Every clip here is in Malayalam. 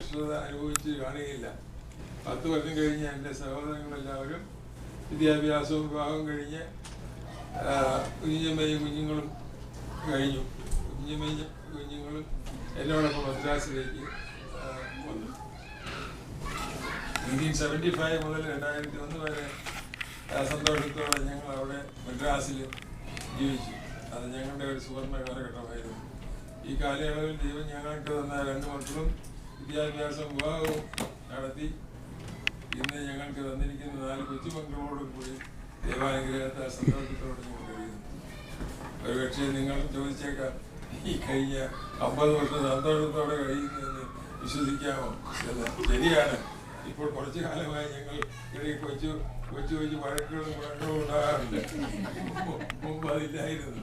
അനുഭവിച്ച് കാണുകയില്ല. 10 വർഷം കഴിഞ്ഞ് എൻ്റെ സഹോദരങ്ങളെല്ലാവരും വിദ്യാഭ്യാസവും വിവാഹവും കഴിഞ്ഞ് കുഞ്ഞമ്മയും കുഞ്ഞുങ്ങളും കഴിഞ്ഞു. കുഞ്ഞമ്മയും കുഞ്ഞുങ്ങളും എന്നോടൊപ്പം മദ്രാസിലേക്ക് വന്നു. 1975 മുതൽ 2001 വരെ സന്തോഷത്തോടെ ഞങ്ങൾ അവിടെ മദ്രാസിൽ ജീവിച്ചു. അത് ഞങ്ങളുടെ ഒരു സുവർണ്ണ കാലഘട്ടമായിരുന്നു. ഈ കാലയളവിൽ ദൈവം ഞങ്ങൾക്ക് തന്ന 2 മക്കളും വിദ്യാഭ്യാസവും വിവാഹവും നടത്തി ഇന്ന് ഞങ്ങൾക്ക് തന്നിരിക്കുന്ന 4 കൊച്ചുമക്കളോടും കൂടി ദൈവാനുഗ്രഹത്തെ സന്തോഷത്തോടെ ഞങ്ങൾ കഴിയുന്നു. ഒരുപക്ഷെ നിങ്ങൾ ചോദിച്ചേക്കാം, ഈ കഴിഞ്ഞ 50 വർഷം സന്തോഷത്തോടെ കഴിയുന്നതെന്ന് വിശ്വസിക്കാമോ? ശരിയാണ്. ഇപ്പോൾ കുറച്ചു കാലമായി ഞങ്ങൾ ഇടയിൽ കൊച്ചു വഴക്കുകളും മുഴക്കങ്ങളും ഉണ്ടാകാറുണ്ട്. മുമ്പ് അതില്ലായിരുന്നു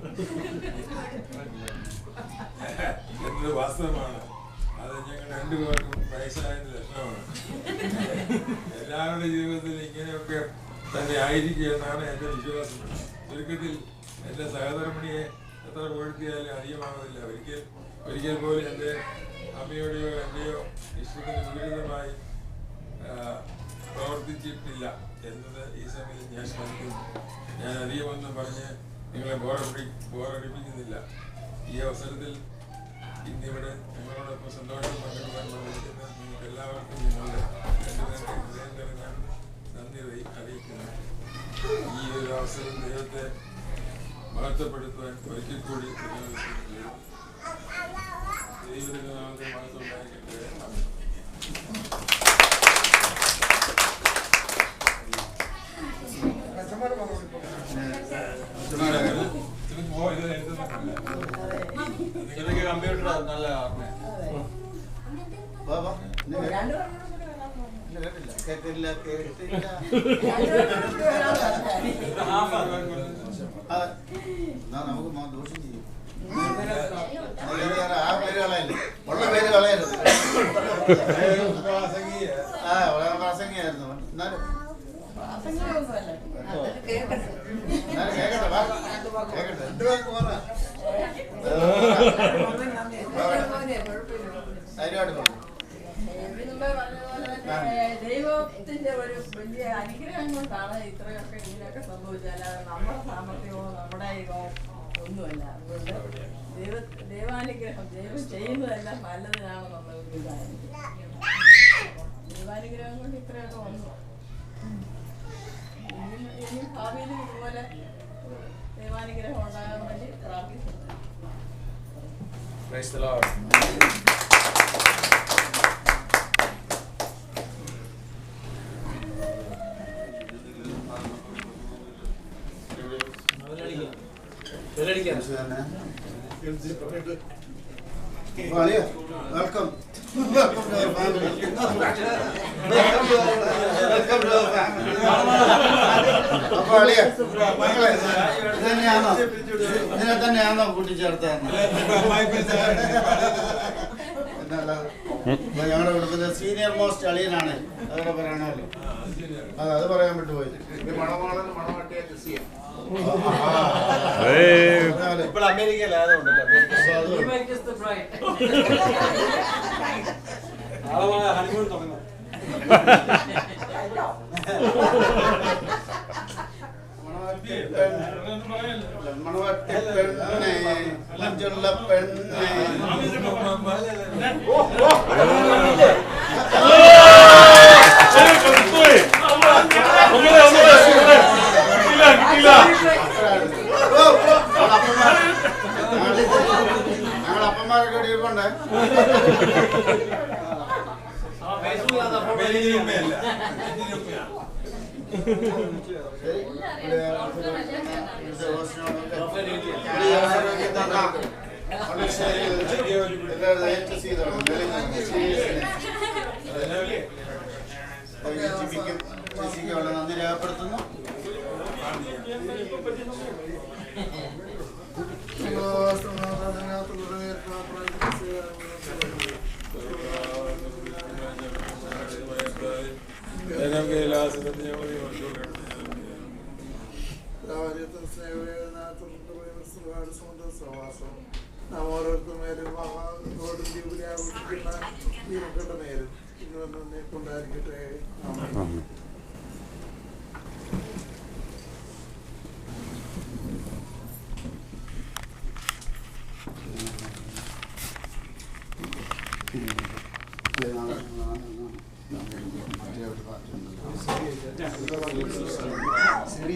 എന്നത് വാസ്തവമാണ്. അത് ഞങ്ങൾ 2 പേർക്കും വയസ്സായതിന് ലക്ഷണമാണ്. എല്ലാവരുടെ ജീവിതത്തിൽ ഇങ്ങനെയൊക്കെ തന്നെ ആയിരിക്കുക എന്നാണ് എൻ്റെ വിശ്വാസം. ചുരുക്കത്തിൽ എൻ്റെ സഹധർമ്മിണിയെ എത്ര പുകഴ്ത്തിയാലും അധികമാകുന്നില്ല. ഒരിക്കൽ പോലും എൻ്റെ അമ്മയുടെയോ എൻ്റെയോ ഇഷ്ടത്തിന് വിപരീതമായി പ്രവർത്തിച്ചിട്ടില്ല എന്നത് ഈ സമയം ഞാൻ ശ്രമിക്കുന്നു. ഞാൻ അധികമൊന്നും പറഞ്ഞ് നിങ്ങളെ ബോറടിപ്പിക്കുന്നില്ല. ഈ അവസരത്തിൽ ഇന്നിവിടെ ഞങ്ങളോടൊപ്പം സന്തോഷം പങ്കിടുവാൻ വന്നിരിക്കുന്ന നിങ്ങൾക്ക് എല്ലാവർക്കും ഞങ്ങളുടെ ഹൃദയം നിറഞ്ഞ നന്ദി അറിയിക്കുന്നു. ഈ ഒരു അവസരം ദൈവത്തെ മഹത്വപ്പെടുത്തുവാൻ ഒരിക്കൽ കൂടി ദൈവത്തിന്റെ നാമത്തെ മഹത്വം ഉണ്ടായിരിക്കട്ടെ. നിങ്ങളൊക്കെ കമ്പ്യൂട്ടർ നല്ല നമുക്ക് ദോഷം ചെയ്യും. ആ പേര് കളയല്ലേ, ഉള്ള പേര് കളയരുത്. പ്രാസംഗിയായിരുന്നു. എന്നാലും കേക്കട്ടെ, ദൈവത്തിന്റെ ഒരു വലിയ അനുഗ്രഹം കൊണ്ടാണ് ഇത്രയൊക്കെ ഇങ്ങനെയൊക്കെ സംഭവിച്ചാൽ നമ്മുടെ സാമർഥ്യമോ നമ്മുടെ ഇതോ ഒന്നുമല്ല. അതുകൊണ്ട് ദൈവാനുഗ്രഹം, ദൈവം ചെയ്യുന്നതെല്ലാം നല്ലതിനാണെന്നുള്ള ഒരു ഇതായിരിക്കും. ദൈവാനുഗ്രഹം കൊണ്ട് ഇത്രയൊക്കെ വന്നു. ഇനി ഭാവിയിൽ ഇതുപോലെ ദൈവാനുഗ്രഹം ഉണ്ടാകാൻ വേണ്ടി പ്രാർത്ഥിക്കുന്നു. Praise the Lord. വെൽക്കം. ഇതിനെ തന്നെയാണോ കൂട്ടിച്ചേർത്താന്ന്? ഞങ്ങളുടെ കുടുംബത്തിലെ സീനിയർ മോസ്റ്റ് അളിയനാണ്. അതൊക്കെ പറയണമല്ലോ. അത് പറയാൻ വിട്ടുപോയി. ഇപ്പോൾ അമേരിക്കയിലായതുകൊണ്ടല്ലേ ഹണിമൂൺ തുടങ്ങും. മണവാട്ടി പെണ്ണെ, മഞ്ചുള്ള പെണ്ണെ. ഞങ്ങളപ്പന്മാരൊക്കെ ഇരിപ്പുണ്ട്. നന്ദി രേഖപ്പെടുത്തുന്നു. നാം ഓരോരുത്തരും ഉണ്ടായിരിക്കട്ടെ. ആമേൻ. ശരി